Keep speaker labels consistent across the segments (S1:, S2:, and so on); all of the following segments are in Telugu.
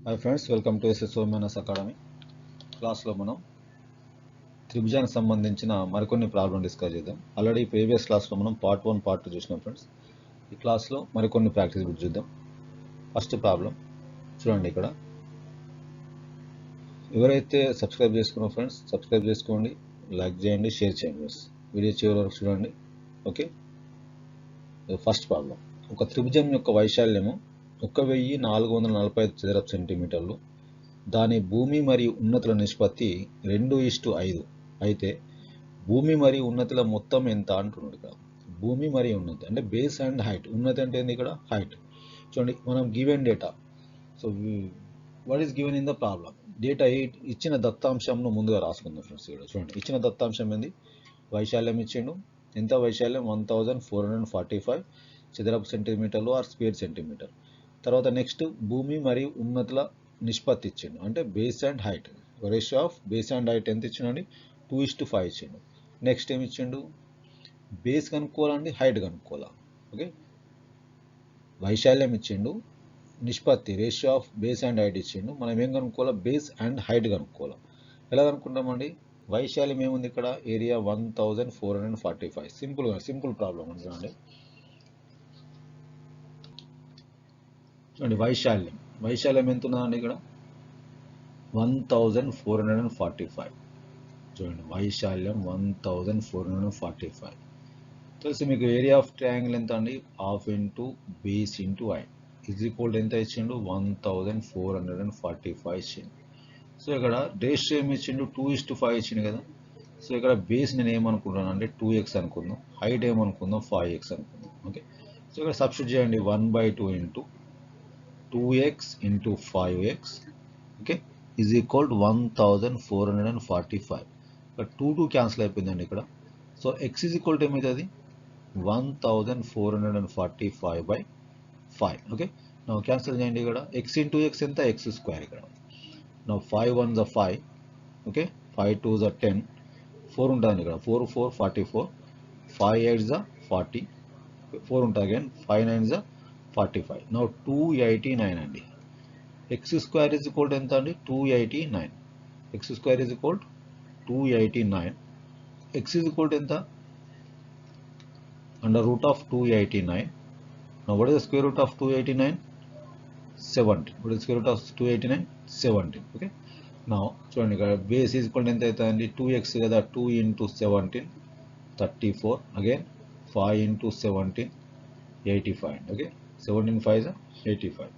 S1: Hi friends, welcome to SS Somanath academy. క్లాస్లో మనం త్రిభుజానికి సంబంధించిన మరికొన్ని ప్రాబ్లం డిస్కస్ చేద్దాం. ఆల్రెడీ ప్రీవియస్ క్లాస్లో మనం పార్ట్ 1 పార్ట్ 2 చూసినాం ఫ్రెండ్స్. ఈ క్లాస్లో మరికొన్ని ప్రాక్టీస్ బిట్స్ చూద్దాం. ఫస్ట్ ప్రాబ్లం చూడండి. ఇక్కడ ఎవరైతే సబ్స్క్రైబ్ చేసుకున్నారో ఫ్రెండ్స్ సబ్స్క్రైబ్ చేసుకోండి, లైక్ చేయండి, షేర్ చేయండి ఫ్రెండ్స్. వీడియో చివరి వరకు చూడండి. Okay, first problem. ఒక త్రిభుజం యొక్క వైశాల్యము 1445 చదరపు సెంటీమీటర్లు. దాని భూమి మరియు ఉన్నతుల నిష్పత్తి 2:5 అయితే భూమి మరియు ఉన్నతుల మొత్తం ఎంత అంటున్నాడు. ఇక్కడ భూమి మరియు ఉన్నతి అంటే బేస్ అండ్ హైట్. ఉన్నతి అంటే ఏంది? ఇక్కడ హైట్. చూడండి, మనం given data. So what is given in the problem? Data ఇచ్చిన దత్తాంశంను ముందుగా రాసుకుందాం ఫ్రెండ్స్. ఇక్కడ చూడండి, ఇచ్చిన దత్తాంశం ఏంది? వైశాల్యం ఇచ్చిండు. ఎంత వైశాల్యం? 1445 చదరపు సెంటీమీటర్లు ఆర్ స్క్వేర్ సెంటీమీటర్. తర్వాత నెక్స్ట్ భూమి మరియు ఉన్నతుల నిష్పత్తి ఇచ్చిండు, అంటే base and height. Ratio of base and height ఎంత ఇచ్చిండండి? 2:5 ఇచ్చిండు. నెక్స్ట్ ఏమి ఇచ్చిండు? బేస్ కనుక్కోవాలండి, హైట్ కనుక్కోవాలా. ఓకే, వైశాల్యం ఇచ్చిండు, నిష్పత్తి ratio of base and height ఇచ్చిండు. మనం ఏం కనుక్కోవాలా? బేస్ అండ్ హైట్ కనుక్కోవాలా. ఎలా కనుక్కుంటామండి? వైశాల్యం ఏముంది ఇక్కడ? ఏరియా 1445. సింపుల్ ప్రాబ్లం అండి. చూడండి, వైశాల్యం ఎంత ఉన్నదండి ఇక్కడ? 1445. చూడండి, వైశాల్యం 1445. తెలిసి మీకు ఏరియా ఆఫ్ ట్రయాంగిల్ ఎంత అండి? Half into base into height is equal ఎంత ఇచ్చిండు? 1445 ఇచ్చిండు. సో ఇక్కడ రేషియో ఏమి ఇచ్చిండు? 2:5 ఇచ్చిండు కదా. సో ఇక్కడ బేస్ నేను ఏమనుకుంటున్నాను అంటే 2x అనుకుందాం, హైట్ ఏమనుకుందాం 5x అనుకుందాం. ఓకే, సో ఇక్కడ సబ్స్టిట్యూట్ చేయండి. 1/2 into 2x into 5x okay is equal 1445. ఇక్కడ 2 క్యాన్సిల్ అయిపోయిందండి ఇక్కడ. So x is equal to ఏమవుతుంది? 1445/5. ఓకే, నా క్యాన్సిల్ చేయండి. ఇక్కడ x ఇంటూ x ఎంత? x square. ఇక్కడ నా 5 1 ద 5. ఓకే, 5 2 ద 10, 4 ఉంటుందండి ఇక్కడ. 4 4 44, 5 8 ద 40, 4 ఉంటుంది అగైన్, 5 9 ద 45. నా 289 అండి. x square is equal to ఎంత అండి? 289. x square is equal 289. x is equal to ఎంత? under root of 289. Now what is the square root of 289? 17. What is the square root of 289? 17. Okay, now చూడండి, ఇక్కడ బేస్ ఈజ్ ఈక్వల్ ఎంత అవుతుందండి? 2x కదా. 2 into 17 34, again 5 into 17 85. Okay, 17 5 85.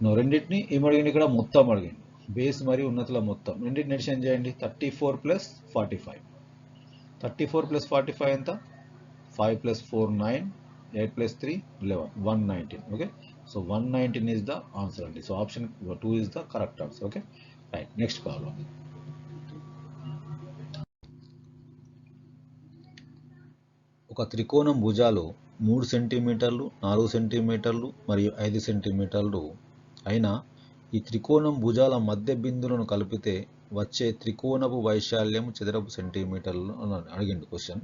S1: No రెండింటిని ఏం అడిగింది ఇక్కడ? మొత్తం అడిగింది. బేస్ మరియు ఉన్నతుల మొత్తం రెండింటిని ఎడిషన్ చేయండి. 34 + 45. 34 + 45 ఎంత? 5 + 4 9, 8 + 3 11, 119. Okay, so 119 is the answer అండి. So option 2 is the correct answer. Okay, right. Next problem. ఒక త్రికోణం భుజాలు 3 సెంటీమీటర్లు, 4 సెంటీమీటర్లు మరియు 5 సెంటీమీటర్లు అయినా ఈ త్రికోణం భుజాల మధ్య బిందువులను కలిపితే వచ్చే త్రికోణపు వైశాల్యం చదరపు సెంటీమీటర్లు అని అడిగిండు క్వశ్చన్.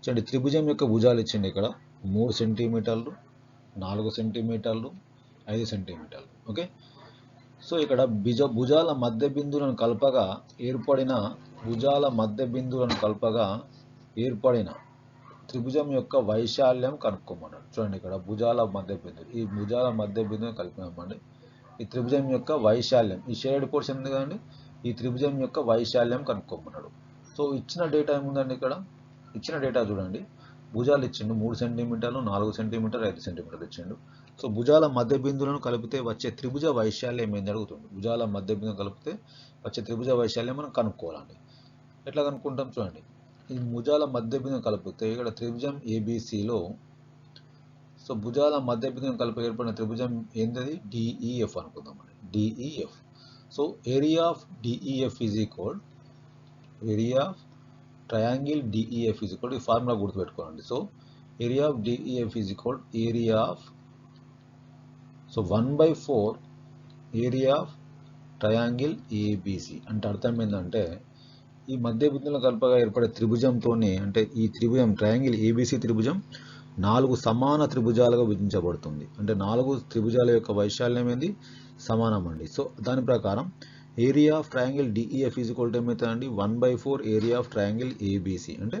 S1: చూడండి, త్రిభుజం యొక్క భుజాలు ఇచ్చింది ఇక్కడ 3 సెంటీమీటర్లు, 4 సెంటీమీటర్లు, 5 సెంటీమీటర్లు. ఓకే, సో ఇక్కడ భుజాల మధ్య బిందువులను కలపగా ఏర్పడిన త్రిభుజం యొక్క వైశాల్యం కనుక్కోమన్నాడు. చూడండి, ఇక్కడ భుజాల మధ్య బిందువు, ఈ భుజాల మధ్య బిందువుని కలిపినామండి. ఈ త్రిభుజం యొక్క వైశాల్యం, ఈ షేడెడ్ పోర్షన్ ఉంది కదండి, ఈ త్రిభుజం యొక్క వైశాల్యం కనుక్కోమన్నాడు. సో ఇచ్చిన డేటా ఏముందండి? ఇక్కడ ఇచ్చిన డేటా చూడండి, భుజాలు ఇచ్చిండు 3 సెంటీమీటర్లు, 4 సెంటీమీటర్లు, 5 సెంటీమీటర్లు ఇచ్చిండు. సో భుజాల మధ్య బిందువులను కలిపితే వచ్చే త్రిభుజ వైశాల్యం ఏంది అడుగుతుంది. భుజాల మధ్య బిందువులను కలిపితే వచ్చే త్రిభుజ వైశాల్యం మనం కనుక్కోవాలండి. ఎట్లా కనుక్కుంటాం? చూడండి, ఈ భుజాల మధ్య బిందువును కలిపితే ఇక్కడ త్రిభుజం ఏబిసిలో, సో భుజాల మధ్య బిందువును కలిపి ఏర్పడిన త్రిభుజం ఏంటది? డిఈఎఫ్ అనుకుందామండి. DEF. So area of DEF is equal area of triangle DEF is equal, ఈ ఫార్ములా గుర్తుపెట్టుకోండి. So area of DEF is equal area of, so 1/4 area of triangle ABC. అంటే అర్థం ఏంటంటే ఈ మధ్య బిందువులను కలపగా ఏర్పడే త్రిభుజంతోనే, అంటే ఈ త్రిభుజం ట్రయాంగిల్ ఏబిసి త్రిభుజం 4 సమాన త్రిభుజాలుగా విభజించబడుతుంది. అంటే 4 త్రిభుజాల యొక్క వైశాల్యం ఏంది సమానం అండి. సో దాని ప్రకారం area of triangle DEF is equal to ఏమవుతుందండి 1/4 ఏరియా ఆఫ్ ట్రయాంగిల్ ఏబిసి. అంటే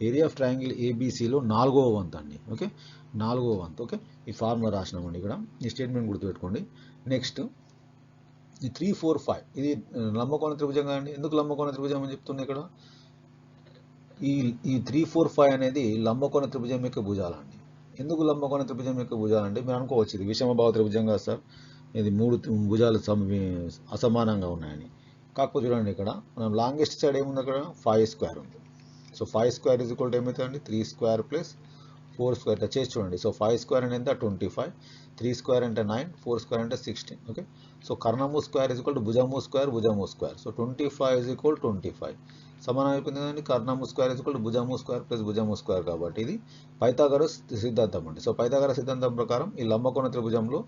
S1: ఏరియా ఆఫ్ ట్రయాంగిల్ ఏబిసిలో 4వ వంతు అండి. ఓకే, 4వ వంతు. ఓకే, ఈ ఫార్ములా రాసినామండి ఇక్కడ. ఈ స్టేట్మెంట్ గుర్తుపెట్టుకోండి. నెక్స్ట్ ఈ 3, 4, 5 ఇది లంబకోణ త్రిభుజం అండి. ఎందుకు లంబకోణ త్రిభుజం అని చెప్తుంది ఇక్కడ? ఈ 3, 4, 5 అనేది లంబకోణ త్రిభుజం యొక్క భుజాలండి. ఎందుకు లంబకోణ త్రిభుజం యొక్క భుజాలంటే మీరు అనుకోవచ్చు ఇది విషమభావ త్రిభుజం కాదు సార్, ఇది 3 భుజాలు అసమానంగా ఉన్నాయని. కాకపోతే చూడండి ఇక్కడ మనం లాంగెస్ట్ సైడ్ ఏముంది అక్కడ 5² ఉంది. సో 5² ఈజ్ ఈక్వల్ టు ఏమవుతుందండి 3² ప్లస్ 4² ఇట్లా చేసి చూడండి. సో 5² అంటే ఎంత 25, 3² అంటే 9, 4² అంటే 16. ఓకే, సో కర్ణము స్క్వేర్ ఈజ్ ఈక్వల్ టు భుజము స్క్వేర్, భుజము స్క్వేర్. సో 25 ఈజ్ ఈక్వల్ 25 సమానం అయిపోయింది కదండి. కర్ణము స్క్వేర్ ఈజ్ ఈక్వల్ టు భుజము స్క్వేర్ ప్లస్ భుజము స్క్వేర్. కాబట్టి ఇది పైథాగరస్ సిద్ధాంతం అండి. సో పైథాగరస్ సిద్ధాంతం ప్రకారం ఈ లంబకోణ త్రిభుజంలో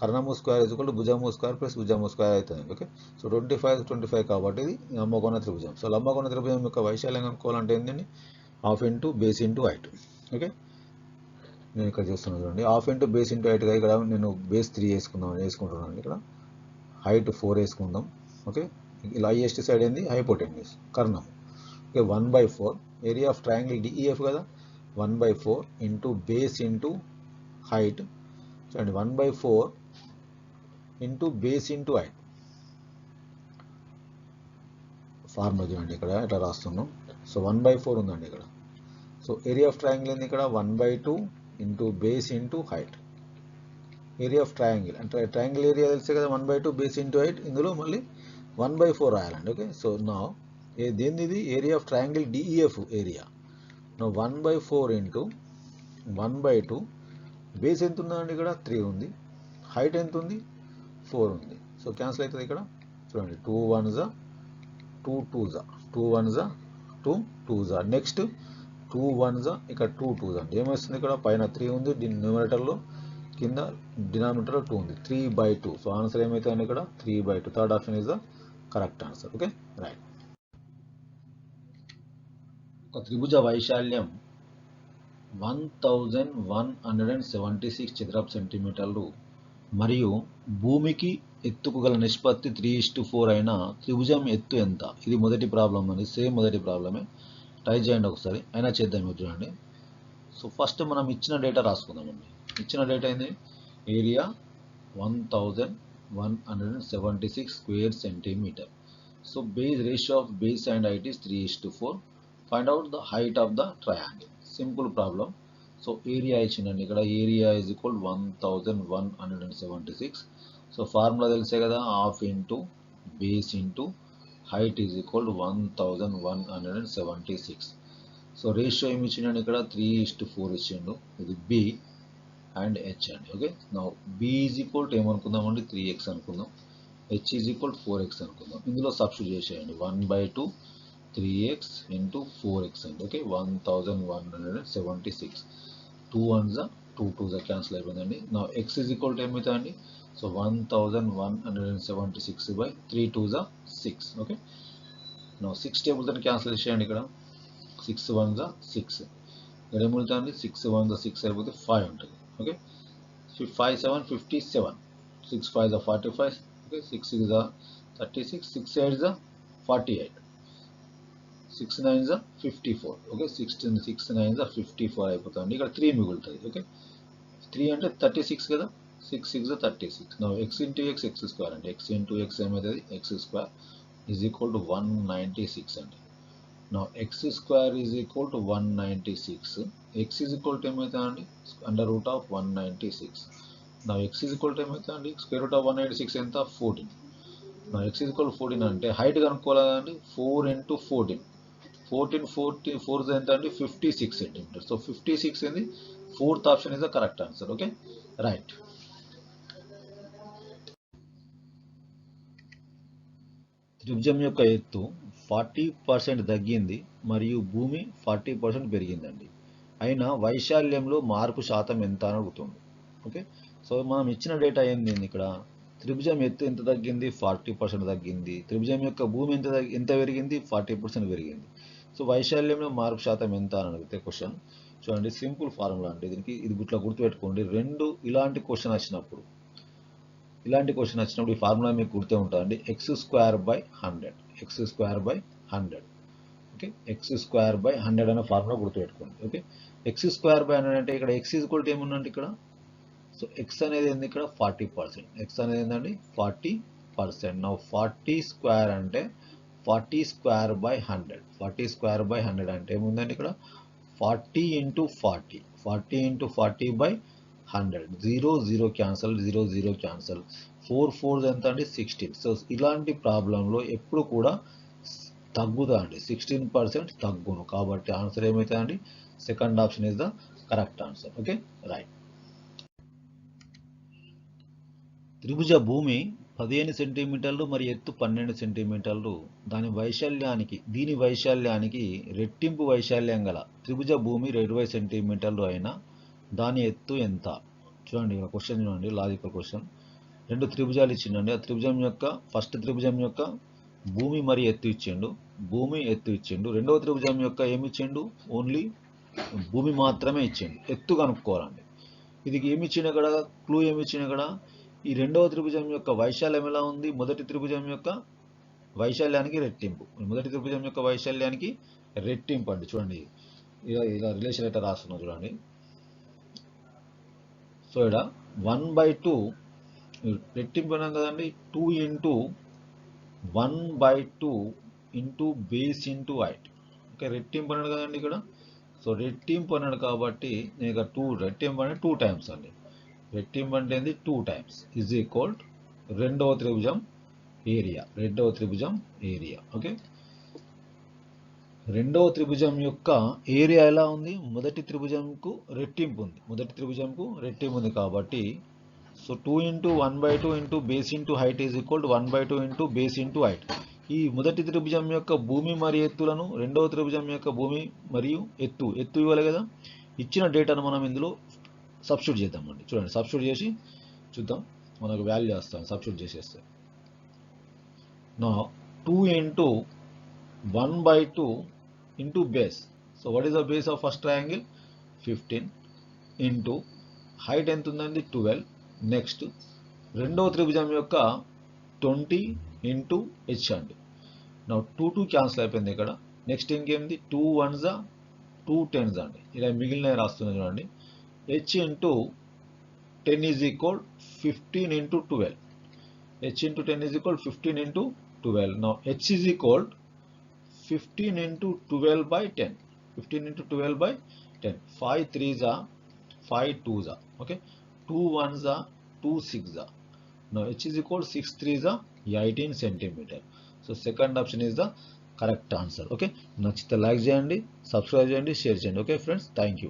S1: కర్ణము స్క్వేర్ ఈజ్ ఈక్వల్ టు భుజము స్క్వేర్ ప్లస్ భుజము స్క్వేర్ అవుతుంది. ఓకే, సో 25 కాబట్టి ఇది లంబకోణ త్రిభుజం. సో లంబకోణ త్రిభుజం యొక్క వైశాల్యం కనుక్కోవాలంటే ఏంటండి half into base into height. Okay, నేను ఇక్కడ చేస్తున్నాను చూడండి, హాఫ్ ఇంటూ బేస్ ఇంటూ హైట్గా ఇక్కడ నేను బేస్ 3 వేసుకుంటున్నాను. ఇక్కడ హైట్ 4 వేసుకుందాం. ఓకే, ఇలా హైయెస్ట్ సైడ్ ఏంది హైపోటెన్యూస్ కర్ణం. Okay, 1/4 area of triangle DEF కదా, 1/4 ఇంటూ బేస్ ఇంటూ హైట్. చూడండి 1/4 into base into height. Formula చూడండి ఇక్కడ ఇట్లా రాస్తున్నాం. సో 1/4 ఉందండి ఇక్కడ. సో ఏరియా ఆఫ్ ట్రయాంగిల్ ఏంది ఇక్కడ 1/2 into base into height. Area of triangle అంటే ట్రయాంగిల్ ఏరియా తెలిసే కదా 1/2 బేస్ ఇంటూ హైట్. ఇందులో మళ్ళీ 1/4 రాయాలండి. ఓకే, సో నా దేనిది ఇది area of triangle DEF area. నా 1/4 ఇంటూ 1/2 బేస్ ఎంత ఉందండి ఇక్కడ 3 ఉంది, హైట్ ఎంత ఉంది 4 ఉంది. సో క్యాన్సిల్ అవుతుంది ఇక్కడ. చూడండి 2 1s 2 2s 2 1s 2 2s. Next 2 1s ఇక్కడ 2 2s అండి. ఏమొస్తుంది ఇక్కడ పైన 3 ఉంది న్యూమరేటర్లో, కింద డినామినేటర్లో 2 ఉంది, 3/2. సో ఆన్సర్ ఏమవుతుంది ఇక్కడ 3/2. Third option is the correct answer. Okay, right. ఒక త్రిభుజ వైశాల్యం 1176 చదరపు సెంటీమీటర్లు మరియు భూమికి ఎత్తుకు గల నిష్పత్తి 3:4 అయిన త్రిభుజం ఎత్తు ఎంత? ఇది మొదటి ప్రాబ్లం అండి, సేమ్ మొదటి ప్రాబ్లమే. ట్రై చేయండి ఒకసారి, అయినా చేద్దాం చూడండి. సో ఫస్ట్ మనం ఇచ్చిన డేటా రాసుకుందామండి. ఇచ్చిన డేటా ఏంది area 1176 square centimetre. So base ratio of base and height is 3:4. Find out the height of the triangle. Simple problem. So area ఇచ్చిందండి ఇక్కడ, area is equal 1176. So formula తెలిసే కదా, half into base into height is equal 1176. So ratio ఏమి ఇచ్చిండండి ఇక్కడ 3:4 ఇచ్చిండు. ఇది బి అండ్ హెచ్ అండి. ఓకే, నా బి ఈజ్ ఈక్వల్ టు ఏమనుకుందామండి 3x అనుకుందాం, హెచ్ ఈజ్ ఈక్వల్ 4x అనుకుందాం. ఇందులో సబ్స్టిట్యూట్ చేసేయండి 1/2 3x ఇంటూ 4x అండి. ఓకే, 1176. 2 1s 2 2s క్యాన్సిల్ అయిపోయిందండి. నా ఎక్స్ ఈజ్ ఈక్వల్ టు ఏమవుతుందండి, సో 1176/3 2s 6. ఓకే, నా 6 టేబుల్స్ అని క్యాన్సిల్ చేయండి ఇక్కడ. 6 1s 6. ఇక్కడ ఏమవుతుందండి 6 1s 6 అయిపోతే 5 ఉంటుంది. Okay, 5 7 57. 6 5s 45. Okay, 6 6s 36. 6 8s 48. 6 9s 54. Okay, 6 9s 54 అయిపోతుంది. ఇక్కడ 3 మిగులుతుంది. ఓకే, 3 అంటే 36 కదా, 6 6 36. నా X into X X square అంటే ఎక్స్ ఇంటూ ఎక్స్ ఏమవుతుంది X square is equal to 196 అండి. నా X square is equal to 196. X is equal to ఏమవుతుందండి అండర్ రూట్ ఆఫ్ 196. నా ఎక్స్ ఈజ్ ఈక్వల్ టు ఏమవుతుందండి స్క్వేర్ రూట్ ఆఫ్ 196 ఎంత 14. నా ఎక్స్ ఈజ్ ఈక్వల్ 14 అంటే హైట్ కనుక్కోవాలండి 4 ఇంటూ 14. 4 ఎంత అండి 56 సెంటీమీటర్. సో 56 ఏంది fourth option is the correct answer. Okay, right. త్రిభుజం యొక్క ఎత్తు 40% తగ్గింది మరియు భూమి 40% పెరిగిందండి. అయినా వైశాల్యంలో మార్పు శాతం ఎంత అని అడుగుతుంది. ఓకే, సో మనం ఇచ్చిన డేటా ఏంది ఇక్కడ, త్రిభుజం ఎత్తు ఎంత తగ్గింది 40% తగ్గింది, త్రిభుజం యొక్క భూమి ఎంత పెరిగింది 40% పెరిగింది. సో వైశాల్యంలో మార్పు శాతం ఎంత అని అడిగితే క్వశ్చన్ చూడండి సింపుల్ ఫార్ములా అండి దీనికి, ఇది ఇట్లా గుర్తుపెట్టుకోండి. రెండు ఇలాంటి క్వశ్చన్ వచ్చినప్పుడు ఈ ఫార్ములా మీకు గుర్తే ఉంటుందండి. x²/100, x²/100. ఓకే, x²/100 అనే ఫార్ములా గుర్తుపెట్టుకోండి. ఓకే, x²/100 అంటే ఇక్కడ x ఈక్వల్ టు ఏముందండి ఇక్కడ. సో x అనేది ఏంది ఇక్కడ 40%. x అనేది ఏంటండి 40%. నా 40² అంటే 40²/100. 40²/100 అంటే ఏముందండి ఇక్కడ 40 × 40. 40 × 40/100. 0 0 క్యాన్సల్, 0 0 క్యాన్సల్. 4 4 ఎంత అండి 16. సో ఇలాంటి ప్రాబ్లంలో ఎప్పుడు కూడా తగ్గుదా అండి, 16% తగ్గును. కాబట్టి ఆన్సర్ ఏమవుతుందండి, second option is the correct answer. Okay, right. త్రిభుజ భూమి 15 సెంటీమీటర్లు మరియు ఎత్తు 12 సెంటీమీటర్లు. దీని వైశాల్యానికి రెట్టింపు వైశాల్యం గల త్రిభుజ భూమి 20 సెంటీమీటర్లు అయినా దాని ఎత్తు ఎంత? చూడండి ఇక్కడ క్వశ్చన్ చూడండి, లాజికల్ క్వశ్చన్. రెండు త్రిభుజాలు ఇచ్చిండండి. ఆ త్రిభుజం యొక్క ఫస్ట్ త్రిభుజం యొక్క భూమి మరియు ఎత్తు ఇచ్చిండు, రెండవ త్రిభుజం యొక్క ఏమి ఇచ్చిండు, ఓన్లీ భూమి మాత్రమే ఇచ్చిండు. ఎత్తు కనుక్కోవాలండి. ఇది ఏమి ఇచ్చిన ఇక్కడ, క్లూ ఏమి ఇచ్చిన ఇక్కడ, ఈ రెండవ త్రిభుజం యొక్క వైశాల్యం ఎలా ఉంది, మొదటి త్రిభుజం యొక్క వైశాల్యానికి రెట్టింపు. మొదటి త్రిభుజం యొక్క వైశాల్యానికి రెట్టింపు అండి. చూడండి ఇలా రిలేషన్ అయితే రాస్తున్నా చూడండి. సో ఇక్కడ 1/2 రెట్టింపు అన్నాం కదండి, 2 × 1/2 into base into height. Okay, రెట్టింపు అన్నాడు కదండి ఇక్కడ. సో రెట్టింపు అన్నాడు కాబట్టి నేను ఇక్కడ 2, రెట్టింపు అంటే 2 టైమ్స్ అండి. రెట్టింపు అంటే ఏంది 2 టైమ్స్ ఈజ్ ఈక్వల్ రెండవ త్రిభుజం ఏరియా. ఓకే, రెండవ త్రిభుజం యొక్క ఏరియా ఎలా ఉంది, మొదటి త్రిభుజంకు రెట్టింపు ఉంది. కాబట్టి so 2 × 1/2 into base into height is equal 1/2 into base into height. ఈ మొదటి త్రిభుజం యొక్క భూమి మరియు ఎత్తులను రెండవ త్రిభుజం యొక్క భూమి మరియు ఎత్తు ఇవ్వాలి కదా. ఇచ్చిన డేటాను మనం ఇందులో సబ్స్టిట్యూట్ చేద్దామండి. చూడండి, సబ్స్టిట్యూట్ చేసి చూద్దాం, మనకు వాల్యూ చేస్తాం. సబ్స్టిట్యూట్ చేసేస్తే నా 2 × 1/2 into base. So what is the base of first triangle 15 into height ఎంత ఉందండి 12. నెక్స్ట్ రెండవ త్రిభుజం యొక్క 20 ఇంటూ హెచ్ అండి. నా 2 2 క్యాన్సిల్ అయిపోయింది ఇక్కడ. నెక్స్ట్ ఇంకేంది 2 1s 2 10s అండి. ఇలా మిగిలిన రాస్తున్నాను చూడండి. H into 10 is equal 15 into 12. H into 10 is equal 15 into 12. నా H is equal 15 into 12/10. 15 into 12/10. 5 3s 5 2s. Okay, 2 1s 2 6s. Now h is equal 6 3s 18 centimeter. So second option is the correct answer. Okay, నచ్చితే లైక్ చేయండి, సబ్స్క్రైబ్ చేయండి, షేర్ చేయండి. Okay friends, thank you.